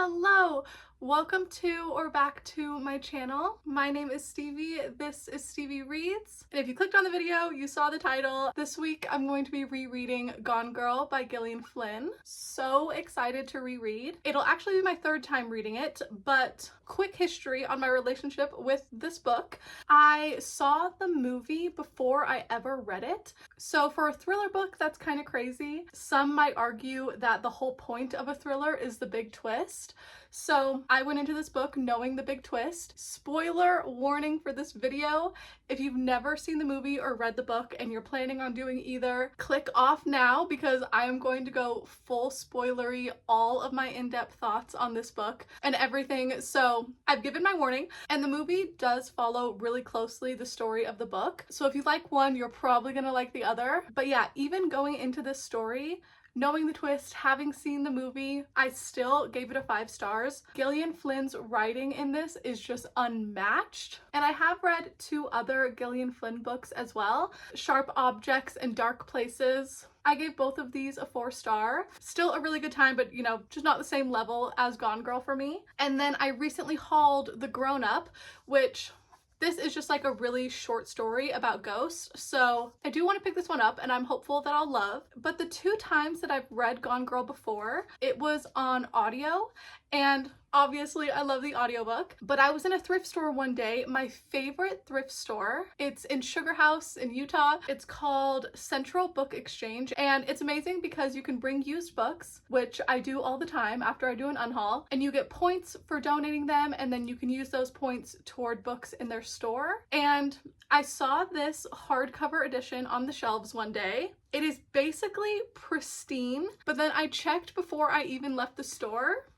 Hello, welcome to or back to my channel. My name is Stevie. This is Stevie Reads. And if you clicked on the video, you saw the title. This week I'm going to be rereading Gone Girl by Gillian Flynn. So excited to reread. It'll actually be my third time reading it, but quick history on my relationship with this book. I saw the movie before I ever read it. So for a thriller book, that's kind of crazy. Some might argue that the whole point of a thriller is the big twist. So I went into this book knowing the big twist. Spoiler warning for this video. If you've never seen the movie or read the book and you're planning on doing either, click off now because I am going to go full spoilery, all of my in-depth thoughts on this book and everything. So I've given my warning, and the movie does follow really closely the story of the book. So if you like one, you're probably gonna like the other. But yeah, even going into this story, knowing the twist, having seen the movie, I still gave it a 5 stars. Gillian Flynn's writing in this is just unmatched. And I have read 2 other Gillian Flynn books as well, Sharp Objects and Dark Places. I gave both of these a 4 star. Still a really good time, but you know, just not the same level as Gone Girl for me. And then I recently hauled The Grown Up, which this is just like a really short story about ghosts, so I do want to pick this one up and I'm hopeful that I'll love. But the 2 times that I've read Gone Girl before, it was on audio, and obviously I love the audiobook. But I was in a thrift store one day, my favorite thrift store. It's in Sugar House in Utah. It's called Central Book Exchange, and it's amazing because you can bring used books, which I do all the time after I do an unhaul, and you get points for donating them, and then you can use those points toward books in their store. And I saw this hardcover edition on the shelves one day. It is basically pristine, but then I checked before I even left the store.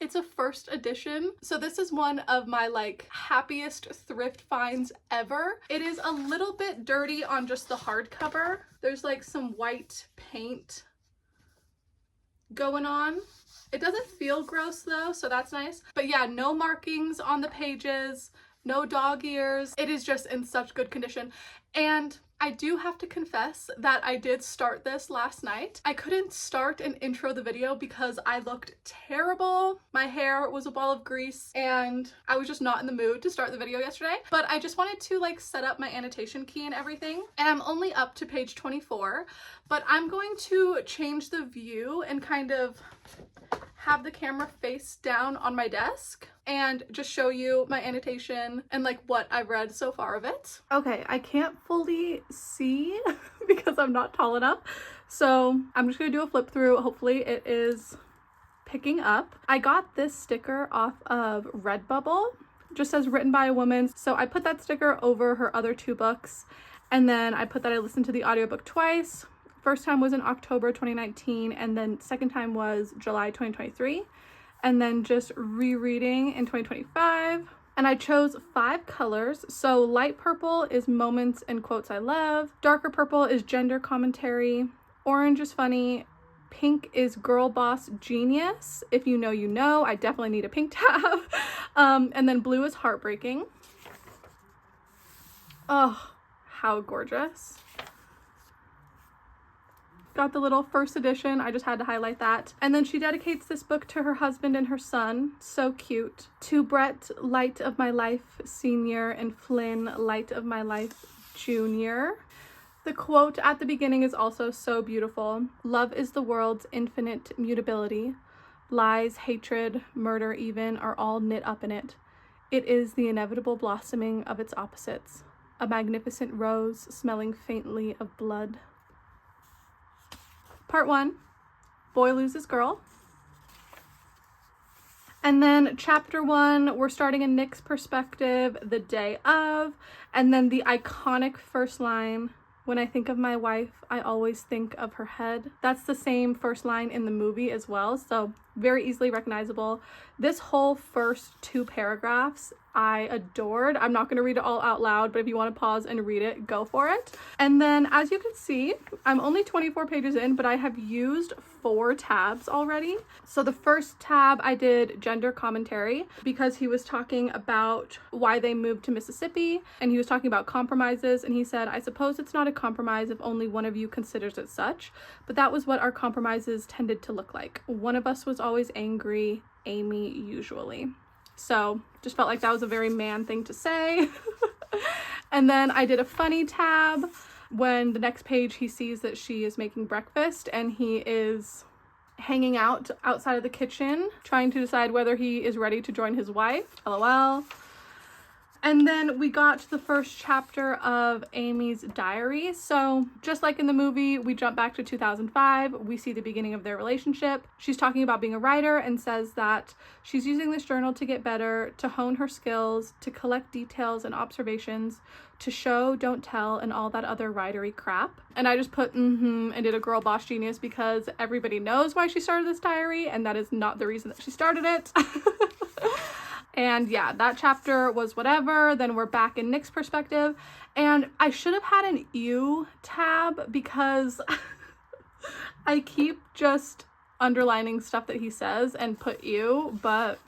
It's a first edition, so this is one of my happiest thrift finds ever. It is a little bit dirty on just the hardcover. There's like some white paint going on. It doesn't feel gross though, so that's nice. But yeah, no markings on the pages, no dog ears. It is just in such good condition. And I do have to confess that I did start this last night. I couldn't start and intro the video because I looked terrible. My hair was a ball of grease and I was just not in the mood to start the video yesterday. But I just wanted to set up my annotation key and everything. And I'm only up to page 24, but I'm going to change the view and kind of have the camera face down on my desk and just show you my annotation and what I've read so far of it. Okay, I can't fully see because I'm not tall enough, so I'm just gonna do a flip through. Hopefully it is picking up. I got this sticker off of Redbubble. It just says written by a woman, so I put that sticker over her other 2 books, and then I put that I listened to the audiobook twice. First time was in October 2019, and then second time was July 2023, and then just rereading in 2025. And I chose 5 colors. So light purple is moments and quotes I love, darker purple is gender commentary, orange is funny, pink is girl boss genius. If you know, you know. I definitely need a pink tab. And then blue is heartbreaking. Oh, how gorgeous. Got the little first edition, I just had to highlight that. And then she dedicates this book to her husband and her son. So cute. To Brett, light of my life, senior, and Flynn, light of my life, junior. The quote at the beginning is also so beautiful. Love is the world's infinite mutability. Lies, hatred, murder even are all knit up in it. It is the inevitable blossoming of its opposites. A magnificent rose smelling faintly of blood. Part 1, boy loses girl. And then chapter 1, we're starting in Nick's perspective, the day of, and then the iconic first line, when I think of my wife, I always think of her head. That's the same first line in the movie as well, so very easily recognizable. This whole first 2 paragraphs I adored. I'm not going to read it all out loud, but if you want to pause and read it, go for it. And then as you can see, I'm only 24 pages in, but I have used 4 tabs already. So the first tab I did gender commentary because he was talking about why they moved to Mississippi, and he was talking about compromises, and he said, I suppose it's not a compromise if only one of you considers it such, but that was what our compromises tended to look like. One of us was always angry, Amy usually. So just felt like that was a very man thing to say. And then I did a funny tab when the next page he sees that she is making breakfast and he is hanging out outside of the kitchen trying to decide whether he is ready to join his wife. LOL. And then we got to the first chapter of Amy's diary. So just like in the movie, we jump back to 2005. We see the beginning of their relationship. She's talking about being a writer and says that she's using this journal to get better, to hone her skills, to collect details and observations, to show, don't tell, and all that other writery crap. And I just put and did a girl boss genius because everybody knows why she started this diary, and that is not the reason that she started it. And yeah, that chapter was whatever. Then we're back in Nick's perspective. And I should have had an ew tab because I keep just underlining stuff that he says and put ew, but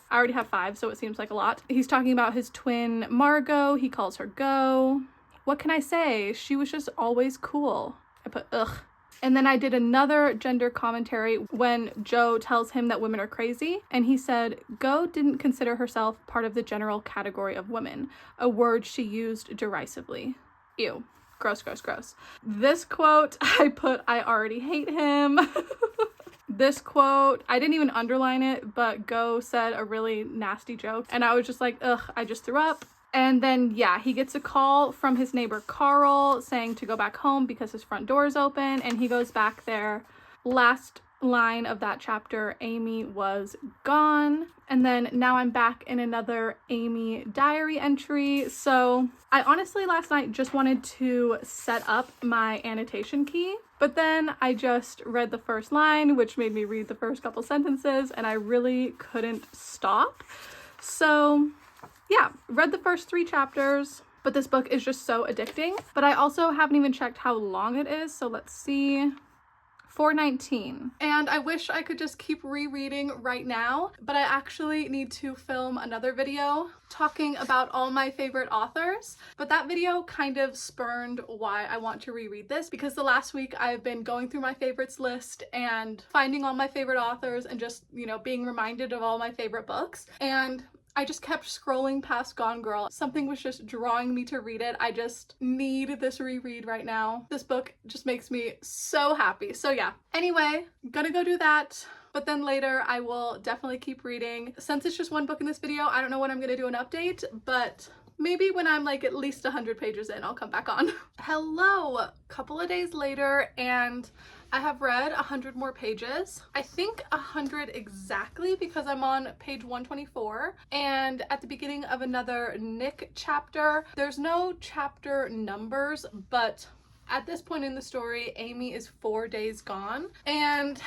I already have 5, so it seems like a lot. He's talking about his twin Margot. He calls her Go. What can I say? She was just always cool. I put ugh. And then I did another gender commentary when Joe tells him that women are crazy. And he said, Go didn't consider herself part of the general category of women, a word she used derisively. Ew. Gross, gross, gross. This quote, I put, I already hate him. This quote, I didn't even underline it, but Go said a really nasty joke. And I was just like, ugh, I just threw up. And then, yeah, he gets a call from his neighbor Carl saying to go back home because his front door is open, and he goes back there. Last line of that chapter, Amy was gone. And then now I'm back in another Amy diary entry. So I honestly last night just wanted to set up my annotation key, but then I just read the first line, which made me read the first couple sentences, and I really couldn't stop. So yeah, read the first 3 chapters, but this book is just so addicting. But I also haven't even checked how long it is, so let's see. 4:19. And I wish I could just keep rereading right now, but I actually need to film another video talking about all my favorite authors. But that video kind of spurned why I want to reread this, because the last week I've been going through my favorites list and finding all my favorite authors and just, you know, being reminded of all my favorite books. And I just kept scrolling past Gone Girl. Something was just drawing me to read it. I just need this reread right now. This book just makes me so happy. So yeah, anyway, gonna go do that. But then later I will definitely keep reading. Since it's just one book in this video, I don't know when I'm gonna do an update, but maybe when I'm like at least 100 pages in, I'll come back on. Hello, a couple of days later, and I have read 100 more pages. I think 100 exactly because I'm on page 124 and at the beginning of another Nick chapter. There's no chapter numbers, but at this point in the story, Amy is 4 days gone and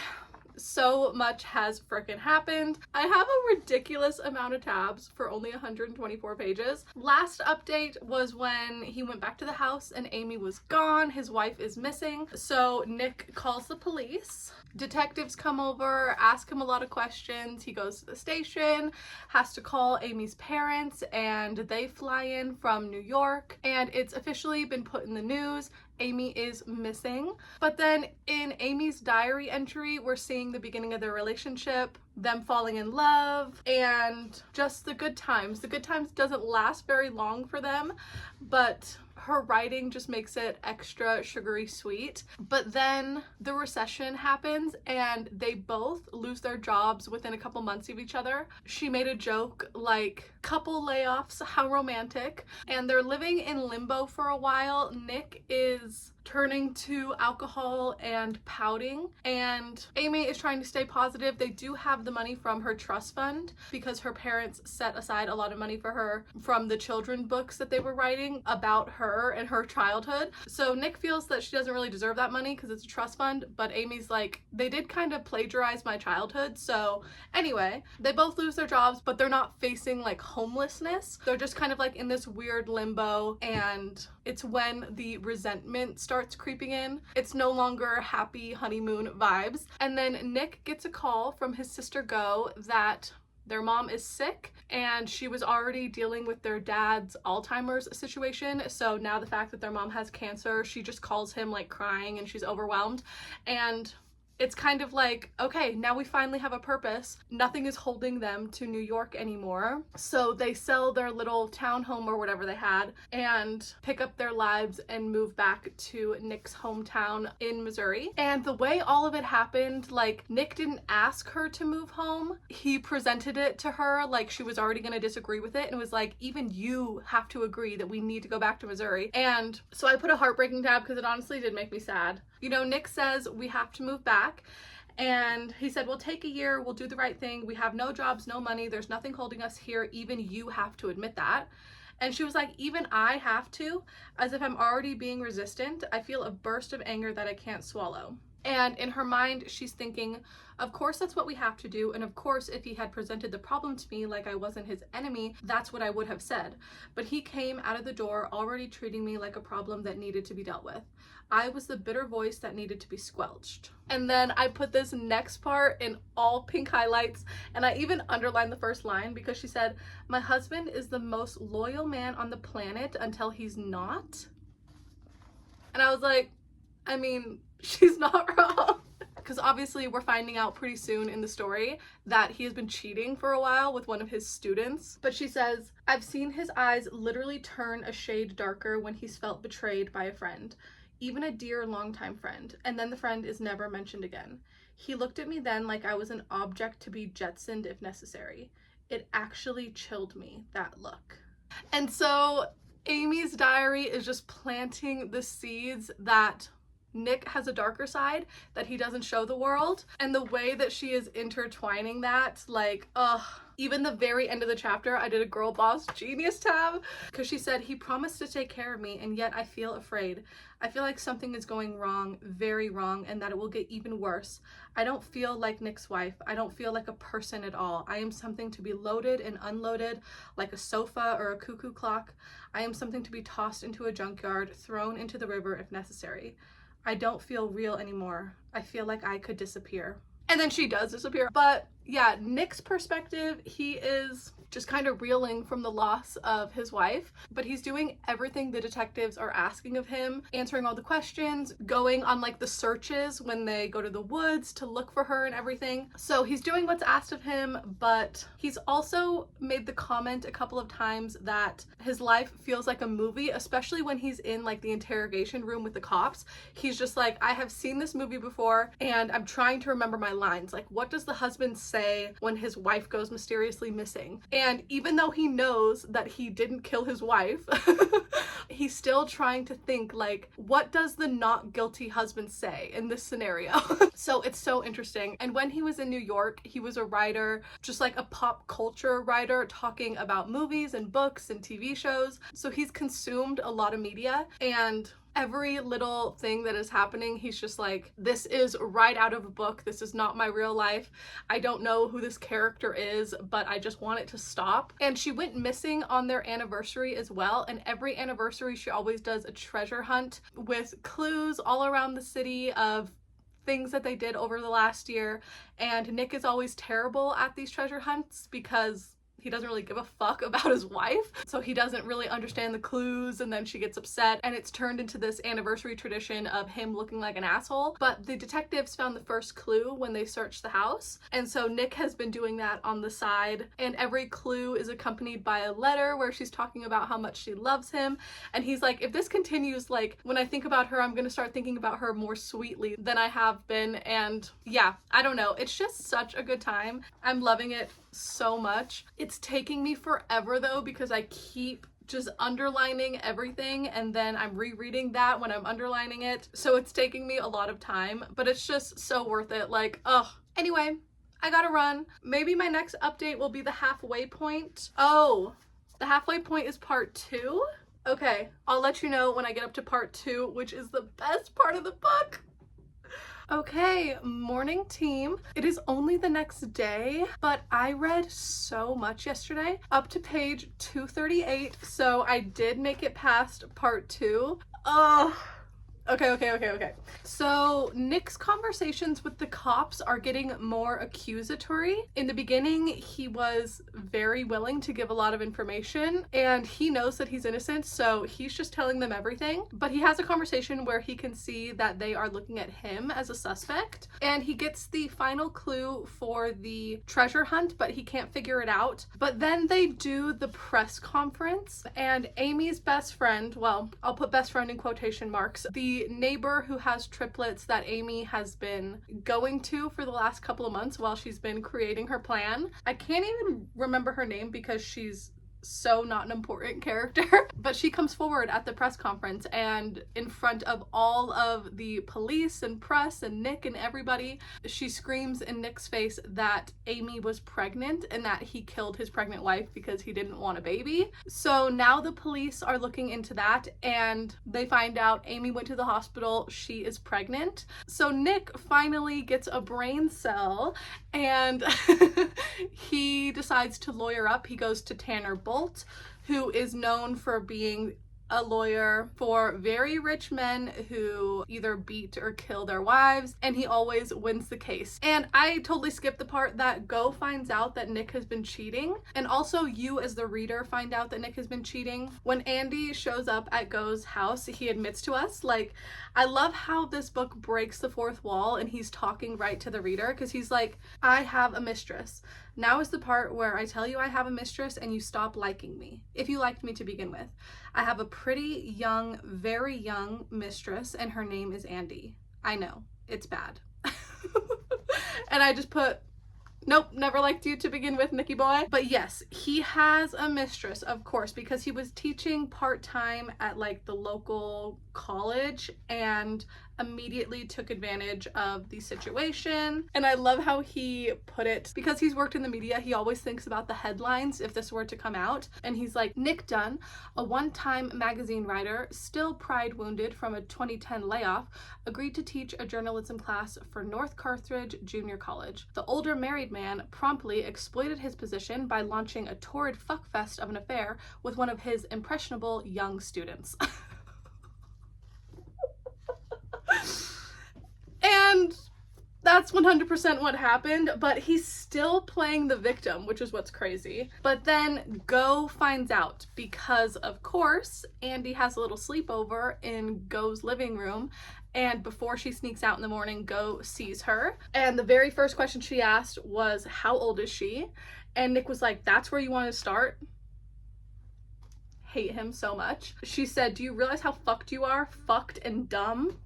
so much has frickin' happened. I have a ridiculous amount of tabs for only 124 pages. Last update was when he went back to the house and Amy was gone. His wife is missing. So Nick calls the police. Detectives come over, ask him a lot of questions. He goes to the station, has to call Amy's parents, and they fly in from New York. And it's officially been put in the news. Amy is missing. But then in Amy's diary entry, we're seeing the beginning of their relationship, them falling in love, and just the good times. The good times doesn't last very long for them, but her writing just makes it extra sugary sweet. But then the recession happens and they both lose their jobs within a couple months of each other. She made a joke like, couple layoffs, how romantic. And they're living in limbo for a while. Nick is turning to alcohol and pouting, and Amy is trying to stay positive. They do have the money from her trust fund because her parents set aside a lot of money for her from the children books that they were writing about her and her childhood. So Nick feels that she doesn't really deserve that money because it's a trust fund, but Amy's like, they did kind of plagiarize my childhood. So anyway, they both lose their jobs, but they're not facing like homelessness. They're just kind of like in this weird limbo, and it's when the resentment starts creeping in. It's no longer happy honeymoon vibes. And then Nick gets a call from his sister Go that their mom is sick, and she was already dealing with their dad's Alzheimer's situation. So now the fact that their mom has cancer, she just calls him like crying and she's overwhelmed. And it's kind of like, okay, now we finally have a purpose. Nothing is holding them to New York anymore. So they sell their little townhome or whatever they had and pick up their lives and move back to Nick's hometown in Missouri. And the way all of it happened, like, Nick didn't ask her to move home. He presented it to her like she was already going to disagree with it and was like, even you have to agree that we need to go back to Missouri. And so I put a heartbreaking tab because it honestly did make me sad. You know, Nick says we have to move back. And he said, we'll take a year, we'll do the right thing. We have no jobs, no money. There's nothing holding us here. Even you have to admit that. And she was like, even I have to, as if I'm already being resistant. I feel a burst of anger that I can't swallow. And in her mind, she's thinking, of course, that's what we have to do. And of course, if he had presented the problem to me like I wasn't his enemy, that's what I would have said. But he came out of the door already treating me like a problem that needed to be dealt with. I was the bitter voice that needed to be squelched. And then I put this next part in all pink highlights, and I even underlined the first line because she said, my husband is the most loyal man on the planet until he's not. And I was like, I mean, she's not wrong. Because obviously we're finding out pretty soon in the story that he has been cheating for a while with one of his students. But she says, I've seen his eyes literally turn a shade darker when he's felt betrayed by a friend, even a dear longtime friend, and then the friend is never mentioned again. He looked at me then like I was an object to be jettisoned if necessary. It actually chilled me, that look. And so Amy's diary is just planting the seeds that Nick has a darker side that he doesn't show the world, and the way that she is intertwining that, like, even the very end of the chapter, I did a girl boss genius tab because she said, he promised to take care of me and yet I feel afraid. I feel like something is going wrong, very wrong, and that it will get even worse. I don't feel like Nick's wife. I don't feel like a person at all. I am something to be loaded and unloaded like a sofa or a cuckoo clock. I am something to be tossed into a junkyard, thrown into the river if necessary. I don't feel real anymore. I feel like I could disappear. And then she does disappear. But yeah, Nick's perspective, he is just kind of reeling from the loss of his wife, but he's doing everything the detectives are asking of him, answering all the questions, going on like the searches when they go to the woods to look for her and everything. So he's doing what's asked of him, but he's also made the comment a couple of times that his life feels like a movie, especially when he's in like the interrogation room with the cops. He's just like, I have seen this movie before and I'm trying to remember my lines. Like, what does the husband say when his wife goes mysteriously missing? And even though he knows that he didn't kill his wife, he's still trying to think, like, what does the not guilty husband say in this scenario? So it's so interesting. And when he was in New York, he was a writer, just like a pop culture writer, talking about movies and books and TV shows. So he's consumed a lot of media, and every little thing that is happening, he's just like, this is right out of a book. This is not my real life. I don't know who this character is, but I just want it to stop. And she went missing on their anniversary as well. And every anniversary, she always does a treasure hunt with clues all around the city of things that they did over the last year. And Nick is always terrible at these treasure hunts because he doesn't really give a fuck about his wife, so he doesn't really understand the clues, and then she gets upset, and it's turned into this anniversary tradition of him looking like an asshole. But the detectives found the first clue when they searched the house, and so Nick has been doing that on the side, and every clue is accompanied by a letter where she's talking about how much she loves him. And he's like, if this continues, like, when I think about her, I'm gonna start thinking about her more sweetly than I have been. And yeah, I don't know, it's just such a good time. I'm loving it so much. It's taking me forever though, because I keep just underlining everything and then I'm rereading that when I'm underlining it. So it's taking me a lot of time, but it's just so worth it. Like, ugh. Anyway, I gotta run. Maybe my next update will be the halfway point. Oh, the halfway point is part 2? Okay, I'll let you know when I get up to part 2, which is the best part of the book. Okay, morning team. It is only the next day, but I read so much yesterday, up to page 238, so I did make it past part 2. Ugh. Okay. So Nick's conversations with the cops are getting more accusatory. In the beginning, he was very willing to give a lot of information, and he knows that he's innocent, so he's just telling them everything. But he has a conversation where he can see that they are looking at him as a suspect, and he gets the final clue for the treasure hunt, but he can't figure it out. But then they do the press conference, and Amy's best friend, well, I'll put best friend in quotation marks, the neighbor who has triplets that Amy has been going to for the last couple of months while she's been creating her plan. I can't even remember her name because she's so not an important character, but she comes forward at the press conference, and in front of all of the police and press and Nick and everybody, she screams in Nick's face that Amy was pregnant and that he killed his pregnant wife because he didn't want a baby. So now the police are looking into that, and they find out Amy went to the hospital, she is pregnant. So Nick finally gets a brain cell, and he decides to lawyer up. He goes to Tanner Bolt, who is known for being a lawyer for very rich men who either beat or kill their wives, and he always wins the case. And I totally skipped the part that Go finds out that Nick has been cheating, and also you as the reader find out that Nick has been cheating. When Andy shows up at Go's house, he admits to us. Like, I love how this book breaks the fourth wall and he's talking right to the reader, because he's like, I have a mistress. Now is the part where I tell you I have a mistress and you stop liking me, if you liked me to begin with. I have a pretty young, very young mistress, and her name is Andy. I know, it's bad. And I just put, nope, never liked you to begin with, Nicky boy. But yes, he has a mistress, of course, because he was teaching part-time at like the local college and immediately took advantage of the situation. And I love how he put it, because he's worked in the media, he always thinks about the headlines if this were to come out. And he's like, Nick Dunn, a one-time magazine writer, still pride wounded from a 2010 layoff, agreed to teach a journalism class for North Carthage Junior College. The older married man promptly exploited his position by launching a torrid fuckfest of an affair with one of his impressionable young students. And that's 100% what happened, but he's still playing the victim, which is what's crazy. But then Go finds out because, of course, Andy has a little sleepover in Go's living room, and before she sneaks out in the morning, Go sees her. And the very first question she asked was, how old is she? And Nick was like, that's where you want to start? Hate him so much. She said, do you realize how fucked you are? Fucked and dumb.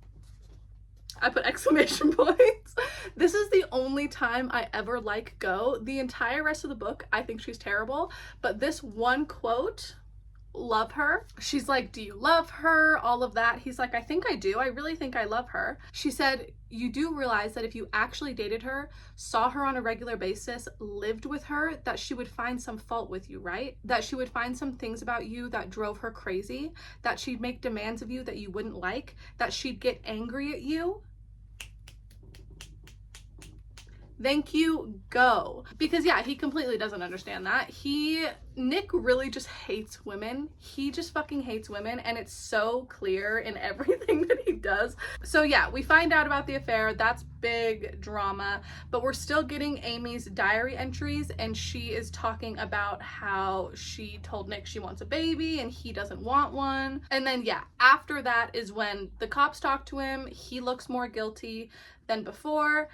I put exclamation points. This is the only time I ever like Go. The entire rest of the book, I think she's terrible. But this one quote, love her. She's like, do you love her? All of that. He's like, I think I do. I really think I love her. She said, you do realize that if you actually dated her, saw her on a regular basis, lived with her, that she would find some fault with you, right? That she would find some things about you that drove her crazy, that she'd make demands of you that you wouldn't like, that she'd get angry at you. Thank you, Go. Because yeah, he completely doesn't understand that. Nick really just hates women. He just fucking hates women, and it's so clear in everything that he does. So yeah, we find out about the affair. That's big drama, but we're still getting Amy's diary entries, and she is talking about how she told Nick she wants a baby and he doesn't want one. And then yeah, after that is when the cops talk to him. He looks more guilty than before,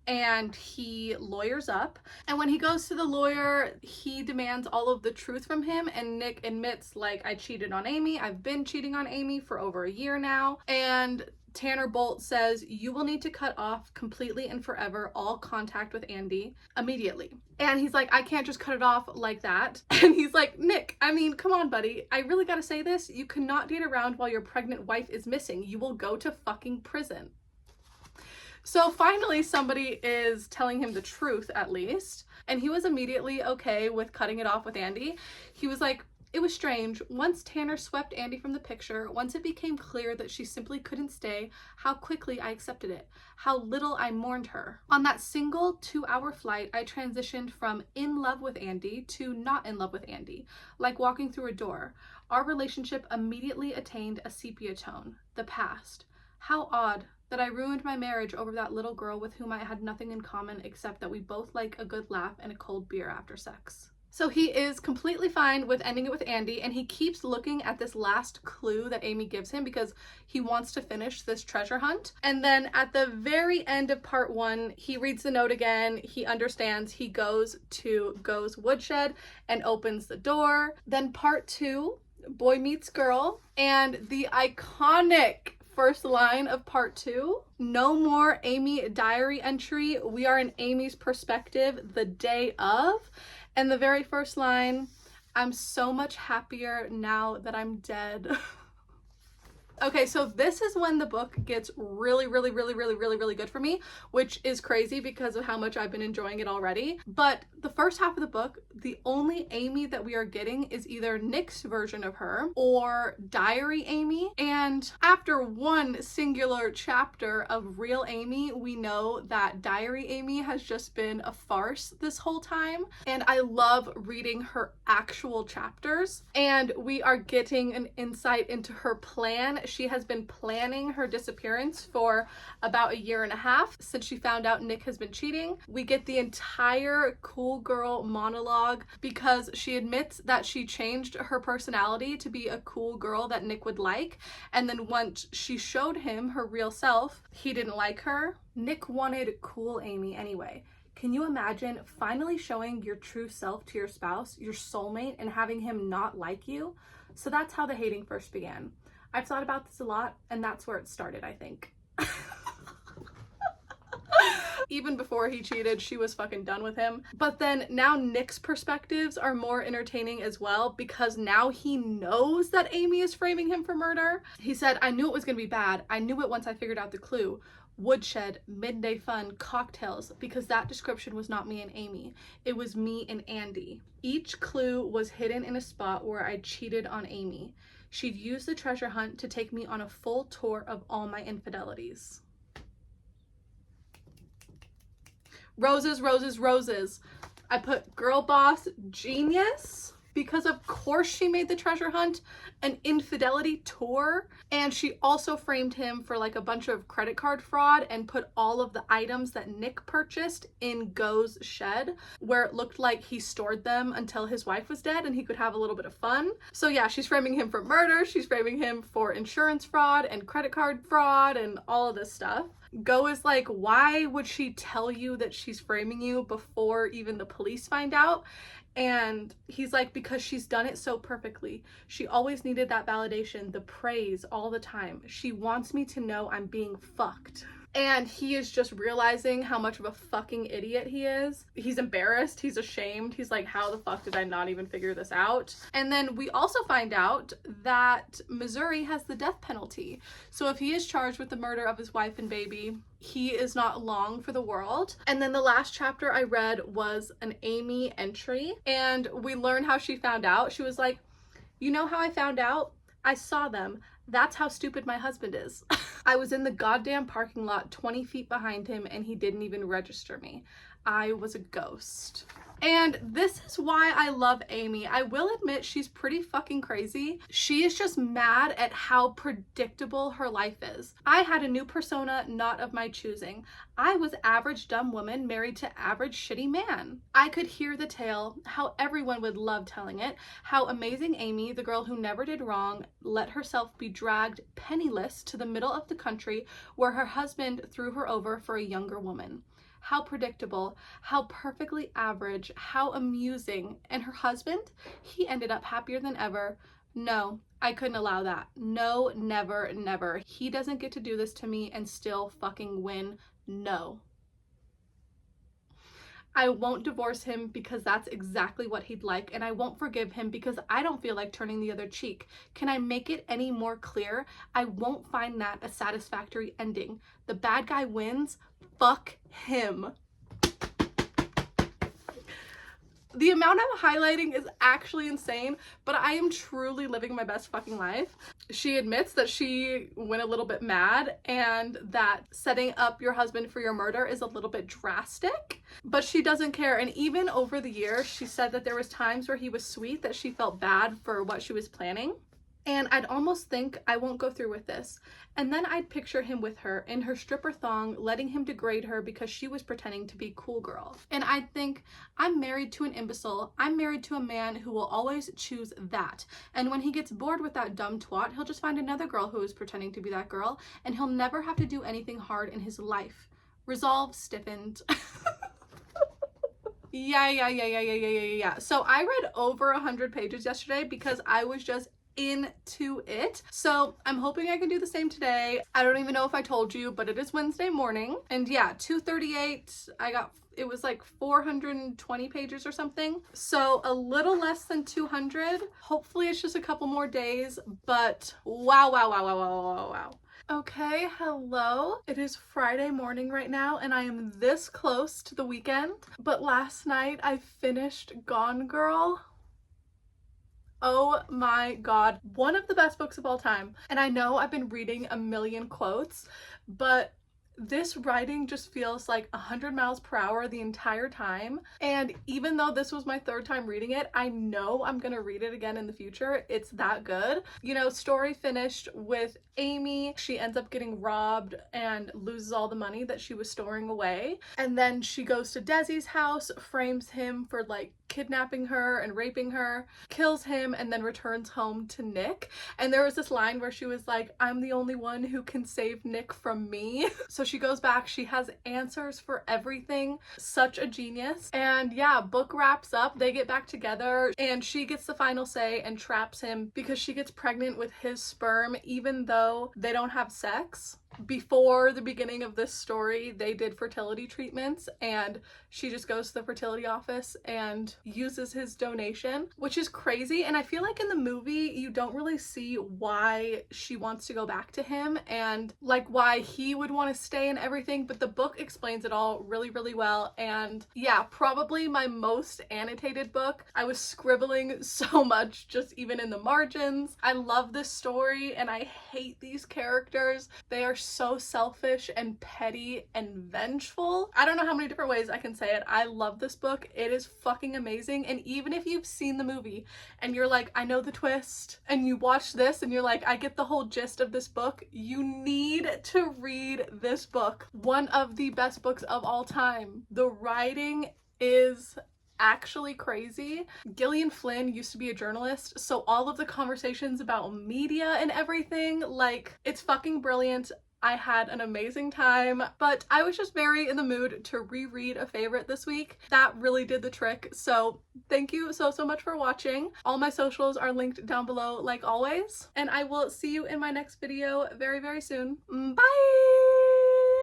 and he lawyers up. And when he goes to the lawyer, he demands all of the truth from him, and Nick admits, like, I cheated on Amy. I've been cheating on Amy for over a year now. And Tanner Bolt says, you will need to cut off completely and forever all contact with Andy immediately. And he's like, I can't just cut it off like that. And he's like, Nick, I mean, come on, buddy. I really gotta say this. You cannot date around while your pregnant wife is missing. You will go to fucking prison. So finally somebody is telling him the truth, at least, and he was immediately okay with cutting it off with Andy. He was like, it was strange. Once Tanner swept Andy from the picture, once it became clear that she simply couldn't stay, how quickly I accepted it, how little I mourned her. On that single 2-hour flight, I transitioned from in love with Andy to not in love with Andy, like walking through a door. Our relationship immediately attained a sepia tone, the past. How odd that I ruined my marriage over that little girl with whom I had nothing in common except that we both like a good laugh and a cold beer after sex. So he is completely fine with ending it with Andy, and he keeps looking at this last clue that Amy gives him because he wants to finish this treasure hunt. And then at the very end of part 1, he reads the note again, he understands, he goes to Go's woodshed and opens the door. Then part 2, boy meets girl, and the iconic first line of part 2, no more Amy diary entry, we are in Amy's perspective the day of. And the very first line, I'm so much happier now that I'm dead. Okay, so this is when the book gets really good for me, which is crazy because of how much I've been enjoying it already. But the first half of the book, the only Amy that we are getting is either Nick's version of her or Diary Amy. And after one singular chapter of real Amy, we know that Diary Amy has just been a farce this whole time. And I love reading her actual chapters. And we are getting an insight into her plan. She has been planning her disappearance for about 1.5 years since she found out Nick has been cheating. We get the entire cool girl monologue because she admits that she changed her personality to be a cool girl that Nick would like. And then once she showed him her real self, he didn't like her. Nick wanted cool Amy anyway. Can you imagine finally showing your true self to your spouse, your soulmate, and having him not like you? So that's how the hating first began. I've thought about this a lot, and that's where it started, I think. Even before he cheated, she was fucking done with him. But then now Nick's perspectives are more entertaining as well because now he knows that Amy is framing him for murder. He said, I knew it was gonna be bad. I knew it once I figured out the clue. Woodshed, midday fun, cocktails, because that description was not me and Amy. It was me and Andy. Each clue was hidden in a spot where I cheated on Amy. She'd use the treasure hunt to take me on a full tour of all my infidelities. Roses, roses, roses. I put girl boss genius because of course she made the treasure hunt an infidelity tour, and she also framed him for like a bunch of credit card fraud and put all of the items that Nick purchased in Go's shed where it looked like he stored them until his wife was dead and he could have a little bit of fun. So yeah, she's framing him for murder, she's framing him for insurance fraud and credit card fraud and all of this stuff. Go is like, why would she tell you that she's framing you before even the police find out? And he's like, because she's done it so perfectly. She always needed that validation, the praise all the time. She wants me to know I'm being fucked. And he is just realizing how much of a fucking idiot he is. He's embarrassed, he's ashamed. He's like, how the fuck did I not even figure this out? And then we also find out that Missouri has the death penalty. So if he is charged with the murder of his wife and baby, he is not long for the world. And then the last chapter I read was an Amy entry, and we learn how she found out. She was like, you know how I found out? I saw them. That's how stupid my husband is. I was in the goddamn parking lot 20 feet behind him and he didn't even register me. I was a ghost. And this is why I love Amy. I will admit she's pretty fucking crazy. She is just mad at how predictable her life is. I had a new persona, not of my choosing. I was average dumb woman married to average shitty man. I could hear the tale, how everyone would love telling it, how amazing Amy, the girl who never did wrong, let herself be dragged penniless to the middle of the country where her husband threw her over for a younger woman. How predictable, how perfectly average, how amusing. And her husband, he ended up happier than ever. No, I couldn't allow that. No, never, never. He doesn't get to do this to me and still fucking win. No. I won't divorce him because that's exactly what he'd like, and I won't forgive him because I don't feel like turning the other cheek. Can I make it any more clear? I won't find that a satisfactory ending. The bad guy wins. Fuck him. The amount I'm highlighting is actually insane, but I am truly living my best fucking life. She admits that she went a little bit mad and that setting up your husband for your murder is a little bit drastic, but she doesn't care. And even over the years, she said that there was times where he was sweet that she felt bad for what she was planning. And I'd almost think I won't go through with this. And then I'd picture him with her in her stripper thong, letting him degrade her because she was pretending to be cool girl. And I'd think, I'm married to an imbecile. I'm married to a man who will always choose that. And when he gets bored with that dumb twat, he'll just find another girl who is pretending to be that girl, and he'll never have to do anything hard in his life. Resolve stiffened. Yeah. So I read over 100 pages yesterday because I was just into it. So I'm hoping I can do the same today. I don't even know if I told you, but it is Wednesday morning. And yeah, 2:38, it was like 420 pages or something. So a little less than 200. Hopefully it's just a couple more days, but wow. Okay, hello. It is Friday morning right now and I am this close to the weekend. But last night I finished Gone Girl. Oh my god, one of the best books of all time. And I know I've been reading a million quotes, but this writing just feels like 100 miles per hour the entire time. And even though this was my third time reading it, I know I'm gonna read it again in the future. It's that good. You know, story finished with Amy. She ends up getting robbed and loses all the money that she was storing away. And then she goes to Desi's house, frames him for like kidnapping her and raping her, kills him, and then returns home to Nick. And there was this line where she was like, I'm the only one who can save Nick from me. So she goes back, she has answers for everything. Such a genius. And yeah, book wraps up, they get back together and she gets the final say and traps him because she gets pregnant with his sperm even though they don't have sex. Before the beginning of this story, they did fertility treatments and she just goes to the fertility office and uses his donation, which is crazy. And I feel like in the movie, you don't really see why she wants to go back to him and like why he would want to stay and everything, but the book explains it all really, really well. And yeah, probably my most annotated book. I was scribbling so much just even in the margins. I love this story and I hate these characters. They are so selfish and petty and vengeful. I don't know how many different ways I can say it. I love this book. It is fucking amazing. And even if you've seen the movie and you're like, I know the twist, and you watch this and you're like, I get the whole gist of this book, you need to read this book. One of the best books of all time. The writing is actually crazy. Gillian Flynn used to be a journalist, so all of the conversations about media and everything, like, it's fucking brilliant. I had an amazing time, but I was just very in the mood to reread a favorite this week. That really did the trick. So thank you so much for watching. All my socials are linked down below like always, and I will see you in my next video very, very soon. Bye!